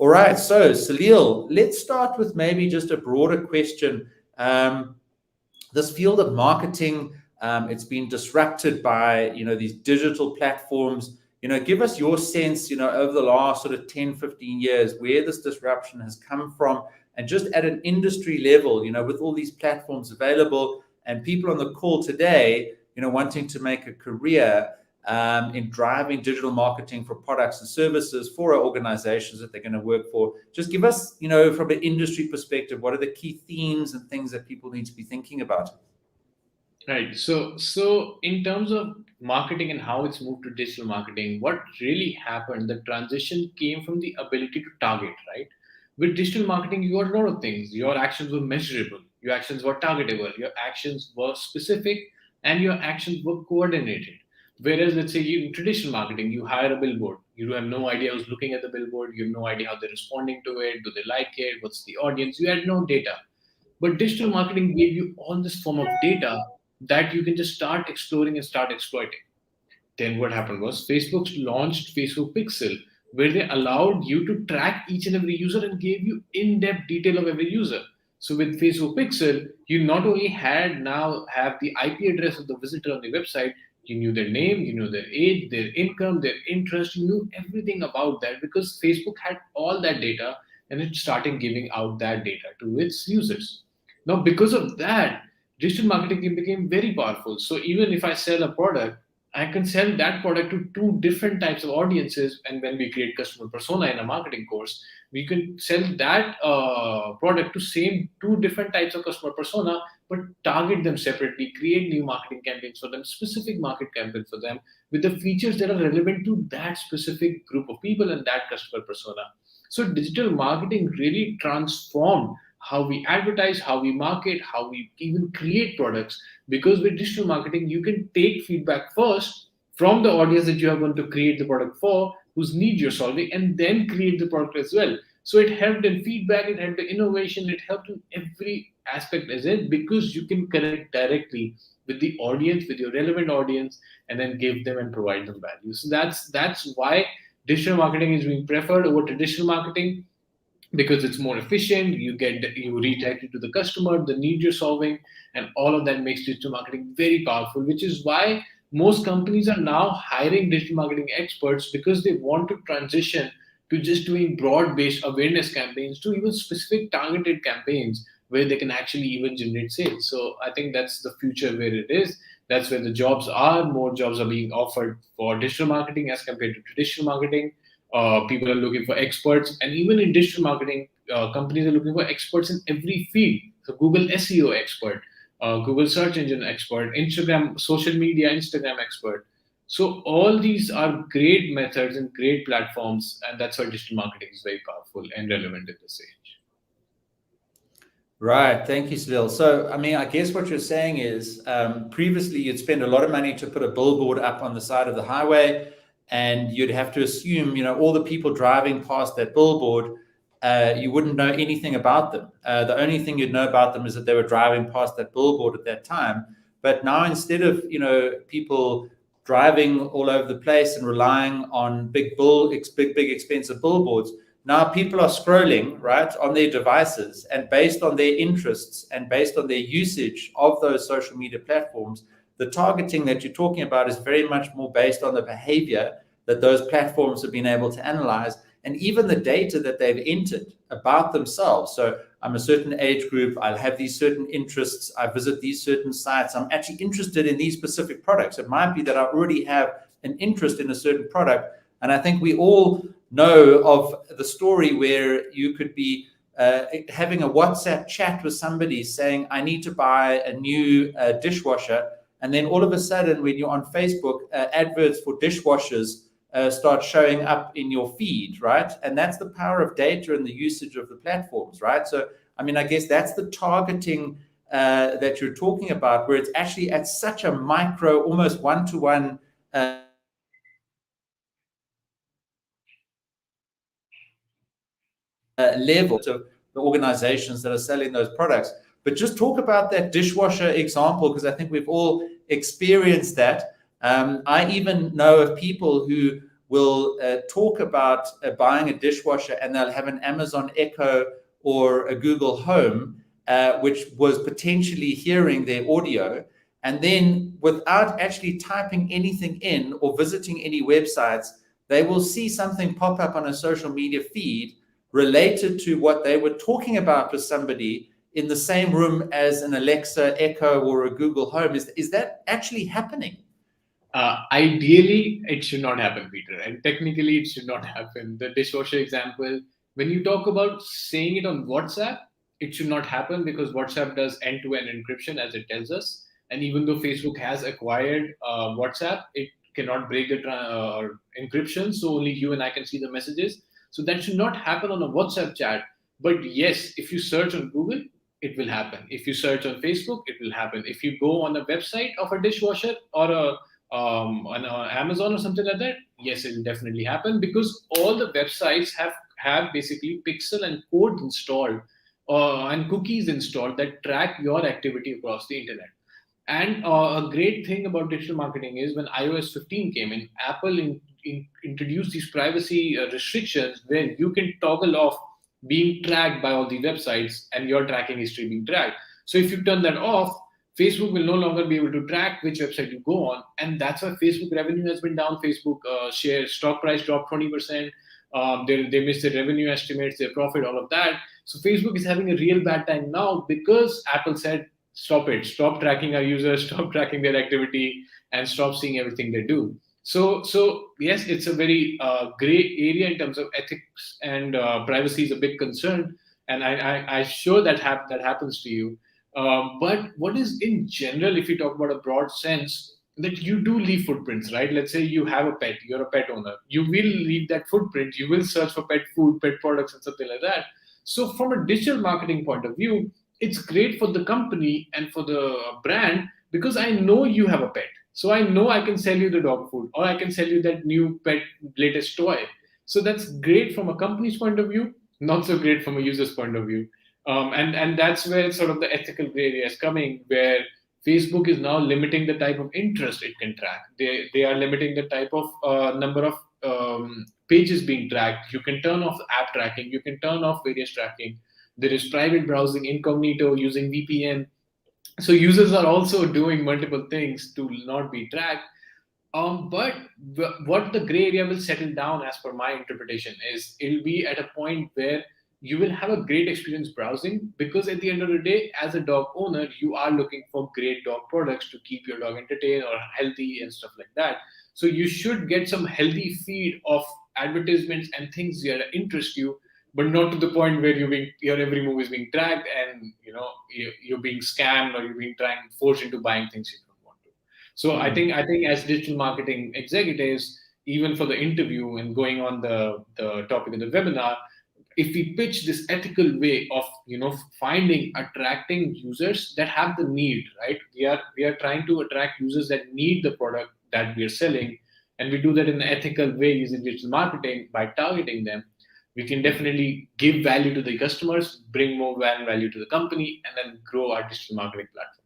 All right, so Salil, let's start with maybe just a broader question. This field of marketing, it's been disrupted by, these digital platforms. Give us your sense, over the last sort of 10, 15 years, where this disruption has come from, and just at an industry level, with all these platforms available and people on the call today, wanting to make a career in driving digital marketing for products and services for our organizations that they're going to work for. Just give us, from an industry perspective, what are the key themes and things that people need to be thinking about? Right. So in terms of marketing and how it's moved to digital marketing, what really happened, the transition came from the ability to target, right? With digital marketing, you got a lot of things. Your actions were measurable, your actions were targetable, your actions were specific, and your actions were coordinated. Whereas, let's say in traditional marketing, you hire a billboard. You have no idea who's looking at the billboard. You have no idea how they're responding to it. Do they like it? What's the audience? You had no data. But digital marketing gave you all this form of data that you can just start exploring and start exploiting. Then what happened was Facebook launched Facebook Pixel, where they allowed you to track each and every user and gave you in-depth detail of every user. So with Facebook Pixel, you not only had now have the IP address of the visitor on the website, you knew their name, you knew their age, their income, their interest, you knew everything about that because Facebook had all that data and it started giving out that data to its users. Now, because of that, digital marketing became very powerful. So even if I sell a product, I can sell that product to two different types of audiences. And when we create customer persona in a marketing course, we can sell that product to same two different types of customer persona, but target them separately, create new marketing campaigns for them, specific market campaign for them with the features that are relevant to that specific group of people and that customer persona. So digital marketing really transformed how we advertise, how we market, how we even create products. Because with digital marketing, you can take feedback first from the audience that you are going to create the product for, whose need you're solving, and then create the product as well. So it helped in feedback, it helped in innovation, it helped in every aspect as it because you can connect directly with the audience, with your relevant audience, and then give them and provide them value. So that's why digital marketing is being preferred over traditional marketing because it's more efficient. You reach directly to the customer, the need you're solving, and all of that makes digital marketing very powerful, which is why most companies are now hiring digital marketing experts because they want to transition to just doing broad based awareness campaigns to even specific targeted campaigns where they can actually even generate sales. So I think that's the future where it is. That's where the jobs are. More jobs are being offered for digital marketing as compared to traditional marketing. People are looking for experts, and even in digital marketing, companies are looking for experts in every field. So Google SEO expert, Google search engine expert, Instagram social media Instagram expert. So all these are great methods and great platforms, and that's why digital marketing is very powerful and relevant in this age. Right. Thank you, Salil. So, I mean, I guess what you're saying is previously you'd spend a lot of money to put a billboard up on the side of the highway, and you'd have to assume, all the people driving past that billboard, you wouldn't know anything about them. The only thing you'd know about them is that they were driving past that billboard at that time. But now instead of, people driving all over the place and relying on big, expensive billboards, now people are scrolling, right, on their devices, and based on their interests and based on their usage of those social media platforms, the targeting that you're talking about is very much more based on the behavior that those platforms have been able to analyze, and even the data that they've entered about themselves. So I'm a certain age group, I have these certain interests, I visit these certain sites, I'm actually interested in these specific products. It might be that I already have an interest in a certain product. And I think we all know of the story where you could be having a WhatsApp chat with somebody saying, I need to buy a new dishwasher. And then all of a sudden, when you're on Facebook, adverts for dishwashers start showing up in your feed, right? And that's the power of data and the usage of the platforms, right? So, I mean, I guess that's the targeting that you're talking about, where it's actually at such a micro, almost one-to-one level of the organizations that are selling those products. But just talk about that dishwasher example, because I think we've all experienced that. I even know of people who will talk about buying a dishwasher, and they'll have an Amazon Echo or a Google Home, which was potentially hearing their audio. And then without actually typing anything in or visiting any websites, they will see something pop up on a social media feed related to what they were talking about with somebody in the same room as an Alexa, Echo, or a Google Home. Is that actually happening? Ideally, it should not happen, Peter, and technically, it should not happen. The dishwasher example, when you talk about saying it on WhatsApp, it should not happen because WhatsApp does end-to-end encryption as it tells us. And even though Facebook has acquired WhatsApp, it cannot break the encryption, so only you and I can see the messages. So that should not happen on a WhatsApp chat. But yes, if you search on Google, it will happen. If you search on Facebook, it will happen. If you go on a website of a dishwasher or on Amazon or something like that, yes, it will definitely happen because all the websites have basically pixel and code installed and cookies installed that track your activity across the internet. And a great thing about digital marketing is when iOS 15 came in, Apple introduced these privacy restrictions where you can toggle off being tracked by all the websites and your tracking history being tracked. So if you turn that off, Facebook will no longer be able to track which website you go on, and that's why Facebook revenue has been down. Facebook share stock price dropped 20%. They missed their revenue estimates, their profit, all of that. So Facebook is having a real bad time now because Apple said, "Stop it! Stop tracking our users, stop tracking their activity, and stop seeing everything they do." So yes, it's a very gray area in terms of ethics, and privacy is a big concern. And I sure that that happens to you. But what is in general, if you talk about a broad sense, that you do leave footprints, right? Let's say you have a pet, you're a pet owner, you will leave that footprint, you will search for pet food, pet products, and something like that. So, from a digital marketing point of view, it's great for the company and for the brand because I know you have a pet. So, I know I can sell you the dog food or I can sell you that new pet latest toy. So, that's great from a company's point of view, not so great from a user's point of view. And that's where sort of the ethical gray area is coming, where Facebook is now limiting the type of interest it can track. They are limiting the type of number of pages being tracked. You can turn off app tracking. You can turn off various tracking. There is private browsing, incognito, using VPN. So users are also doing multiple things to not be tracked. But what the gray area will settle down, as per my interpretation, is it'll be at a point where you will have a great experience browsing because at the end of the day, as a dog owner, you are looking for great dog products to keep your dog entertained or healthy and stuff like that. So you should get some healthy feed of advertisements and things that interest you, but not to the point where your every move is being tracked and you're being scammed or you're being forced into buying things you don't want to. So I think as digital marketing executives, even for the interview and going on the topic of the webinar, if we pitch this ethical way of finding attracting users that have the need, right? We are trying to attract users that need the product that we are selling, and we do that in an ethical way using digital marketing by targeting them. We can definitely give value to the customers, bring more value to the company, and then grow our digital marketing platform.